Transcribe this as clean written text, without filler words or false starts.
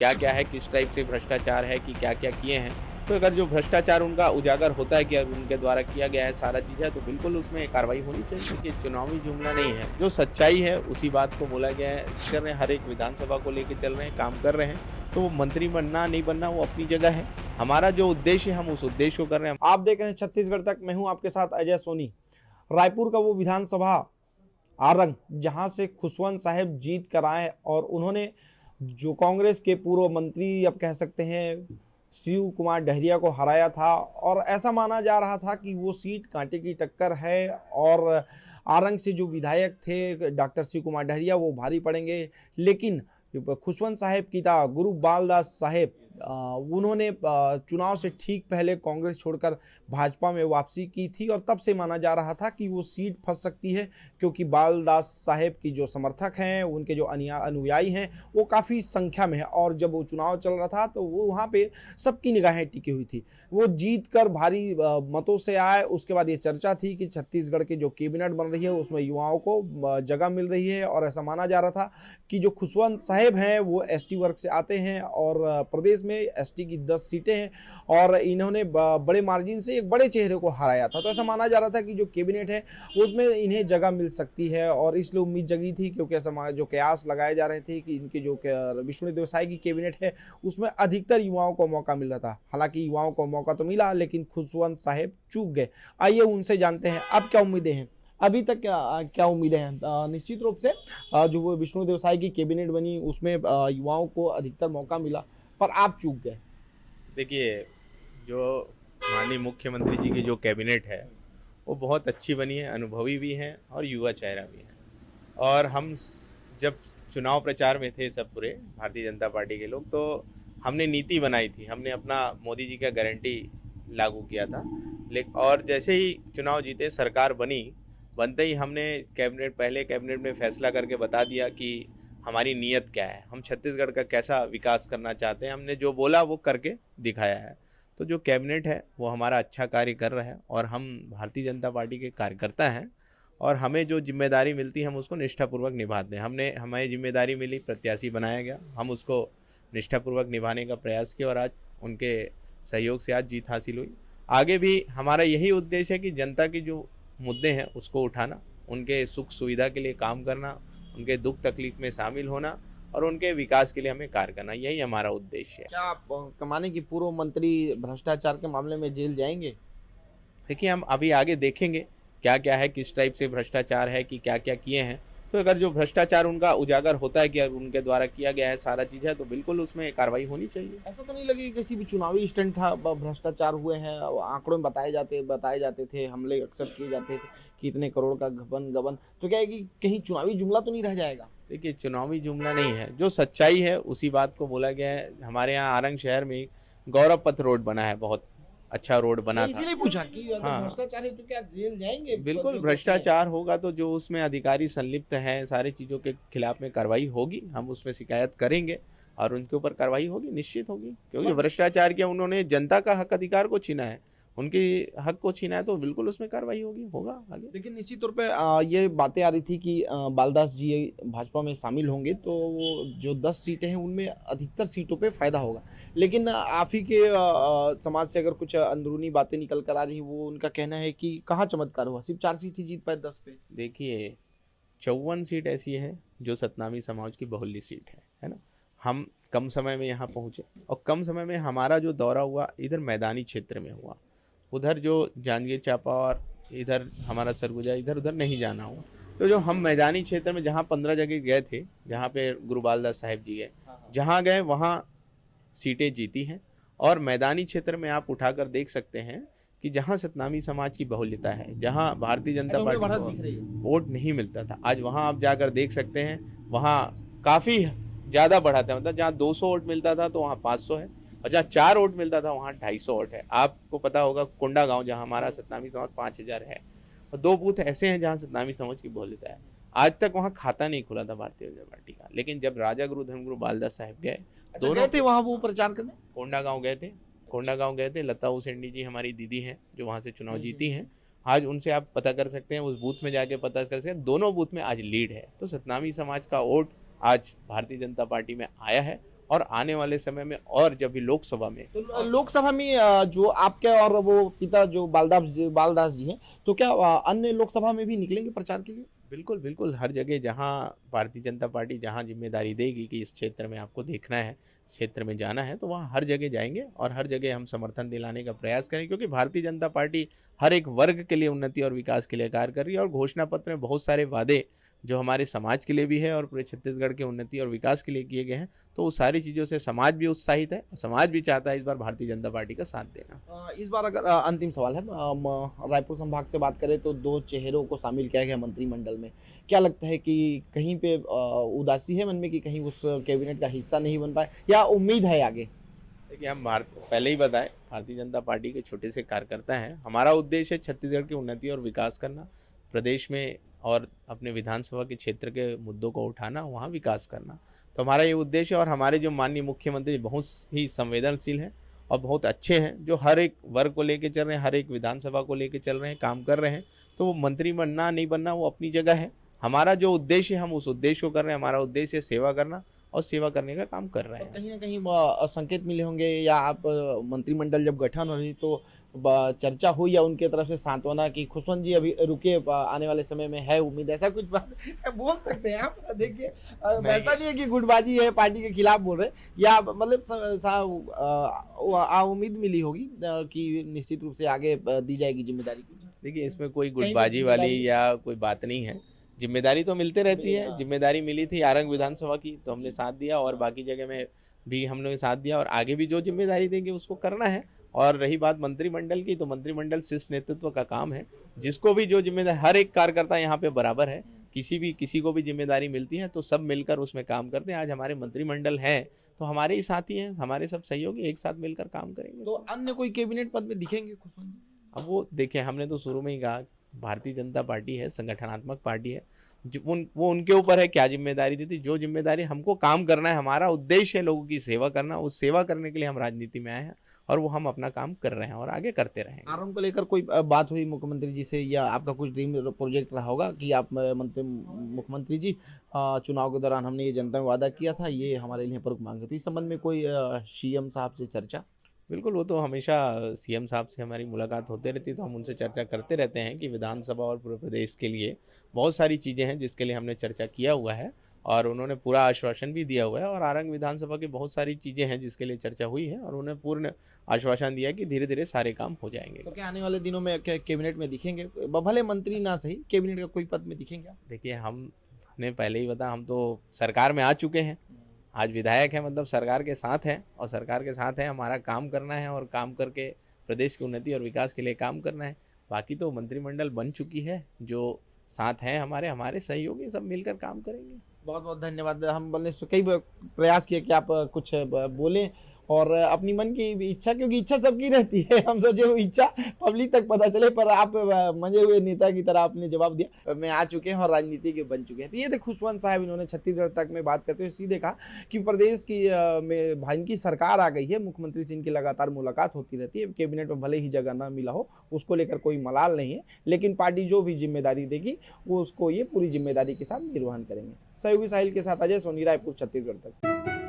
क्या क्या है, किस टाइप से भ्रष्टाचार है कि क्या क्या किए हैं। तो अगर जो भ्रष्टाचार उनका उजागर होता है कि अगर उनके द्वारा किया गया है सारा चीज़ है, तो बिल्कुल उसमें कार्रवाई होनी चाहिए। कि चुनावी जुमला नहीं है, जो सच्चाई है उसी बात को बोला गया है। कर रहे हैं, हर एक विधानसभा को लेके चल रहे हैं, काम कर रहे हैं। तो वो मंत्री बनना नहीं बनना वो अपनी जगह है। हमारा जो उद्देश्य है हम उस उद्देश्य को कर रहे हैं। आप देख रहे हैं छत्तीसगढ़ तक। मैं हूं आपके साथ अजय सोनी। रायपुर का वो विधानसभा आरंग जहां से खुशवंत साहब जीत कर आए और उन्होंने जो कांग्रेस के पूर्व मंत्री अब कह सकते हैं शिव कुमार डहरिया को हराया था, और ऐसा माना जा रहा था कि वो सीट कांटे की टक्कर है और आरंग से जो विधायक थे डॉक्टर शिव कुमार डहरिया वो भारी पड़ेंगे। लेकिन खुशवंत साहब की था गुरु बालदास साहेब, उन्होंने चुनाव से ठीक पहले कांग्रेस छोड़कर भाजपा में वापसी की थी और तब से माना जा रहा था कि वो सीट फंस सकती है, क्योंकि बालदास साहेब की जो समर्थक हैं, उनके जो अनुयायी हैं, वो काफ़ी संख्या में है। और जब वो चुनाव चल रहा था तो वो वहाँ पे सबकी निगाहें टिकी हुई थी। वो जीत कर भारी मतों से आए। उसके बाद ये चर्चा थी कि छत्तीसगढ़ की जो कैबिनेट बन रही है उसमें युवाओं को जगह मिल रही है, और ऐसा माना जा रहा था कि जो खुशवंत साहेब हैं वो एसटी वर्ग से आते हैं और प्रदेश में एसटी की 10 सीटें हैं और इन्होंने बड़े मार्जिन से एक बड़े चेहरे को हराया था। तो ऐसा माना जा रहा था कि जो कैबिनेट है उसमें इन्हें जगह मिल सकती है, और इसलिए उम्मीद जगी थी, क्योंकि ऐसा जो कयास लगाए जा रहे थे कि इनके जो विष्णु देसाई की कैबिनेट है उसमें अधिकतर युवाओं को मौका मिल रहा था। हालांकि युवाओं को मौका तो मिला, लेकिन खुशवंत साहेब चूक गए। आइए उनसे जानते हैं अब क्या उम्मीदें हैं, अभी तक क्या उम्मीदें हैं। निश्चित रूप से जो वो विष्णु देसाई की कैबिनेट बनी उसमें युवाओं को अधिकतर मौका मिला, पर आप चूक गए। देखिए, जो माननीय मुख्यमंत्री जी की जो कैबिनेट है वो बहुत अच्छी बनी है, अनुभवी भी हैं और युवा चेहरा भी है। और हम जब चुनाव प्रचार में थे सब पूरे भारतीय जनता पार्टी के लोग, तो हमने नीति बनाई थी, हमने अपना मोदी जी का गारंटी लागू किया था। लेकिन और जैसे ही चुनाव जीते, सरकार बनते ही हमने पहले कैबिनेट में फैसला करके बता दिया कि हमारी नीयत क्या है, हम छत्तीसगढ़ का कैसा विकास करना चाहते हैं। हमने जो बोला वो करके दिखाया है। तो जो कैबिनेट है वो हमारा अच्छा कार्य कर रहा है और हम भारतीय जनता पार्टी के कार्यकर्ता हैं और हमें जो जिम्मेदारी मिलती है हम उसको निष्ठापूर्वक निभाते हैं। हमें जिम्मेदारी मिली, प्रत्याशी बनाया गया, हम उसको निष्ठापूर्वक निभाने का प्रयास किया और आज उनके सहयोग से आज जीत हासिल हुई। आगे भी हमारा यही उद्देश्य है कि जनता की जो मुद्दे हैं उसको उठाना, उनके सुख सुविधा के लिए काम करना, उनके दुख तकलीफ में शामिल होना और उनके विकास के लिए हमें कार्य करना, यही हमारा उद्देश्य है। क्या आप कमाने की पूर्व मंत्री भ्रष्टाचार के मामले में जेल जाएंगे? देखिए, हम अभी आगे देखेंगे क्या क्या है, किस टाइप से भ्रष्टाचार है कि क्या क्या किए हैं। तो अगर जो भ्रष्टाचार उनका उजागर होता है कि अगर उनके द्वारा किया गया है सारा चीज़ है, तो बिल्कुल उसमें कार्रवाई होनी चाहिए। ऐसा तो नहीं लगे किसी भी चुनावी स्टंट था, भ्रष्टाचार हुए हैं, आंकड़ों में बताए जाते थे, हमले अक्सर किए जाते थे कि इतने करोड़ का गबन गबन, तो क्या है कि कहीं चुनावी जुमला तो नहीं रह जाएगा? देखिए, चुनावी जुमला नहीं है, जो सच्चाई है उसी बात को बोला गया है। हमारे यहाँ आरंग शहर में गौरव पथ रोड बना है, बहुत अच्छा रोड बना था। इसीलिए पूछा कि अगर हाँ, भ्रष्टाचार है तो क्या जेल जाएंगे? बिल्कुल भ्रष्टाचार होगा तो जो उसमें अधिकारी संलिप्त हैं सारी चीज़ों के खिलाफ में कार्रवाई होगी, हम उसमें शिकायत करेंगे और उनके ऊपर कार्रवाई होगी, निश्चित होगी। क्योंकि भ्रष्टाचार किया, उन्होंने जनता का हक अधिकार को छीना है, उनकी हक को छीना है, तो बिल्कुल उसमें कार्रवाई होगा आगे। लेकिन निश्चित तौर पे ये बातें आ रही थी कि बालदास जी भाजपा में शामिल होंगे तो वो जो 10 सीटें हैं उनमें अधिकतर सीटों पे फायदा होगा। लेकिन आप ही के समाज से अगर कुछ अंदरूनी बातें निकल कर आ रही, वो उनका कहना है कि कहाँ चमत्कार हुआ, सिर्फ 4 सीट ही जीत पाए 10 पे। देखिए, 54 सीट ऐसी है जो सतनामी समाज की बहुल्य सीट है ना। हम कम समय में यहाँ पहुँचे और कम समय में हमारा जो दौरा हुआ इधर मैदानी क्षेत्र में हुआ, उधर जो जांजगीर चांपा और इधर हमारा सरगुजा इधर उधर नहीं जाना हुआ। तो जो हम मैदानी क्षेत्र में जहाँ 15 जगह गए थे, जहाँ पे गुरु बालदास साहेब जी गए, जहाँ गए वहाँ सीटें जीती हैं। और मैदानी क्षेत्र में आप उठाकर देख सकते हैं कि जहाँ सतनामी समाज की बहुल्यता है, जहाँ भारतीय जनता पार्टी को वोट नहीं मिलता था, आज वहाँ आप जाकर देख सकते हैं, वहाँ काफ़ी ज़्यादा बढ़ाते हैं। मतलब जहाँ 200 वोट मिलता था तो वहाँ 500 है, और जहाँ 4 वोट मिलता था वहाँ 250 वोट है। आपको पता होगा कोंडा गांव जहाँ हमारा सतनामी समाज 5000 है, और 2 बूथ ऐसे हैं जहाँ सतनामी समाज की बहुल्यता है। आज तक वहाँ खाता नहीं खुला था भारतीय जनता पार्टी का, लेकिन जब राजा गुरु धर्मगुरु बालदास साहब गए, दोनों थे वहाँ वो प्रचार करने। कोंडा गांव गए थे। लता उसेंडी जी हमारी दीदी हैं जो वहाँ से चुनाव जीती हैं। आज उनसे आप पता कर सकते हैं, उस बूथ में जाके पता कर सकते हैं, दोनों बूथ में आज लीड है। तो सतनामी समाज का वोट आज भारतीय जनता पार्टी में आया है और आने वाले समय में और जब भी लोकसभा में तो लोकसभा में जो आपके और वो पिता जो बालदास जी हैं, तो क्या अन्य लोकसभा में भी निकलेंगे प्रचार के लिए? बिल्कुल बिल्कुल हर जगह जहां भारतीय जनता पार्टी जहां जिम्मेदारी देगी कि इस क्षेत्र में आपको देखना है, इस क्षेत्र में जाना है, तो वहां हर जगह जाएंगे और हर जगह हम समर्थन दिलाने का प्रयास करें, क्योंकि भारतीय जनता पार्टी हर एक वर्ग के लिए उन्नति और विकास के लिए कार्य कर रही है। और घोषणा पत्र में बहुत सारे वादे जो हमारे समाज के लिए भी है और पूरे छत्तीसगढ़ के उन्नति और विकास के लिए किए गए हैं, तो वो सारी चीज़ों से समाज भी उत्साहित है और समाज भी चाहता है इस बार भारतीय जनता पार्टी का साथ देना। इस बार अगर अंतिम सवाल है, रायपुर संभाग से बात करें तो 2 चेहरों को शामिल किया गया मंत्रिमंडल में। क्या लगता है कि कहीं पे उदासी है मन में कि कहीं उस कैबिनेट का हिस्सा नहीं बन पाए, या उम्मीद है आगे? देखिए, हम पहले ही बताएं, भारतीय जनता पार्टी के छोटे से कार्यकर्ता हैं। हमारा उद्देश्य है छत्तीसगढ़ की उन्नति और विकास करना, प्रदेश में और अपने विधानसभा के क्षेत्र के मुद्दों को उठाना, वहाँ विकास करना। तो हमारा ये उद्देश्य है। और हमारे जो माननीय मुख्यमंत्री बहुत ही संवेदनशील हैं और बहुत अच्छे हैं, जो हर एक वर्ग को लेके चल रहे हैं, हर एक विधानसभा को लेके चल रहे हैं, काम कर रहे हैं। तो वो मंत्री बनना नहीं बनना वो अपनी जगह है। हमारा जो उद्देश्य है हम उस उद्देश्य को कर रहे हैं। हमारा उद्देश्य है सेवा करना और सेवा करने का काम कर रहे हैं। कहीं ना कहीं संकेत मिले होंगे, या आप मंत्रिमंडल जब गठन हो रही तो चर्चा हुई या उनके तरफ से सांत्वना की खुशवंत जी अभी रुके, आने वाले समय में है उम्मीद, ऐसा कुछ बात बोल सकते हैं आप? देखिए, ऐसा नहीं है कि गुटबाजी है, पार्टी के खिलाफ बोल रहे, या मतलब उम्मीद मिली होगी कि निश्चित रूप से आगे दी जाएगी जिम्मेदारी? देखिए, इसमें कोई गुटबाजी वाली या कोई बात नहीं है। जिम्मेदारी तो मिलते रहती है। जिम्मेदारी मिली थी आरंग विधानसभा की, तो हमने साथ दिया, और बाकी जगह में भी हमने साथ दिया, और आगे भी जो जिम्मेदारी देंगे उसको करना है। और रही बात मंत्रिमंडल की, तो मंत्रिमंडल शीर्ष नेतृत्व का काम है। जिसको भी जो जिम्मेदारी, हर एक कार्यकर्ता यहाँ पे बराबर है, किसी को भी जिम्मेदारी मिलती है तो सब मिलकर उसमें काम करते हैं। आज हमारे मंत्रिमंडल है तो हमारे ही साथी हैं, हमारे सब सहयोगी एक साथ मिलकर काम करेंगे। तो अन्य कोई कैबिनेट पद में दिखेंगे खुशवंत? अब वो देखें, हमने तो शुरू में ही कहा भारतीय जनता पार्टी है, संगठनात्मक पार्टी है। वो उनके ऊपर है क्या जिम्मेदारी देती। जो जिम्मेदारी हमको काम करना है, हमारा उद्देश्य है लोगों की सेवा करना, उस सेवा करने के लिए हम राजनीति में आए हैं और वो हम अपना काम कर रहे हैं और आगे करते रहेंगे। आरंभ को लेकर कोई बात हुई मुख्यमंत्री जी से, या आपका कुछ ड्रीम प्रोजेक्ट रहा होगा कि आप मुख्यमंत्री जी, चुनाव के दौरान हमने ये जनता में वादा किया था, ये हमारे लिए प्रमुख मांग है, तो इस संबंध में कोई सीएम साहब से चर्चा? बिल्कुल, वो तो हमेशा सीएम साहब से हमारी मुलाकात होते रहती है, तो हम उनसे चर्चा करते रहते हैं कि विधानसभा और पूरे प्रदेश के लिए बहुत सारी चीज़ें हैं जिसके लिए हमने चर्चा किया हुआ है, और उन्होंने पूरा आश्वासन भी दिया हुआ है। और आरंग विधानसभा की बहुत सारी चीज़ें हैं जिसके लिए चर्चा हुई है, और उन्होंने पूर्ण आश्वासन दिया कि धीरे धीरे सारे काम हो जाएंगे। तो क्या आने वाले दिनों में कैबिनेट में दिखेंगे, भले मंत्री ना सही, कैबिनेट का कोई पद में दिखेंगे? देखिए, हमने पहले ही बताया, हम तो सरकार में आ चुके हैं, आज विधायक है, मतलब सरकार के साथ हैं, और सरकार के साथ है, हमारा काम करना है और काम करके प्रदेश की उन्नति और विकास के लिए काम करना है। बाकी तो मंत्रिमंडल बन चुकी है, जो साथ हैं हमारे सहयोगी, सब मिलकर काम करेंगे। बहुत बहुत धन्यवाद। हम बोलने से कई प्रयास किए कि आप कुछ बोलें और अपनी मन की इच्छा, क्योंकि इच्छा सबकी रहती है, हम सोचे वो इच्छा पब्लिक तक पता चले, पर आप मंजे हुए नेता की तरह आपने जवाब दिया। मैं आ चुके हैं और राजनीति के बन चुके हैं। तो ये थे खुशवंत साहब, इन्होंने छत्तीसगढ़ तक में बात करते हुए सीधे कहा कि प्रदेश की में भाई की सरकार आ गई है, मुख्यमंत्री से इनकी लगातार मुलाकात होती रहती है, कैबिनेट में भले ही जगह ना मिला हो, उसको लेकर कोई मलाल नहीं है, लेकिन पार्टी जो भी जिम्मेदारी देगी वो उसको ये पूरी जिम्मेदारी के साथ निर्वहन करेंगे। सहयोगी साहिल के साथ अजय सोनी, रायपुर, छत्तीसगढ़ तक।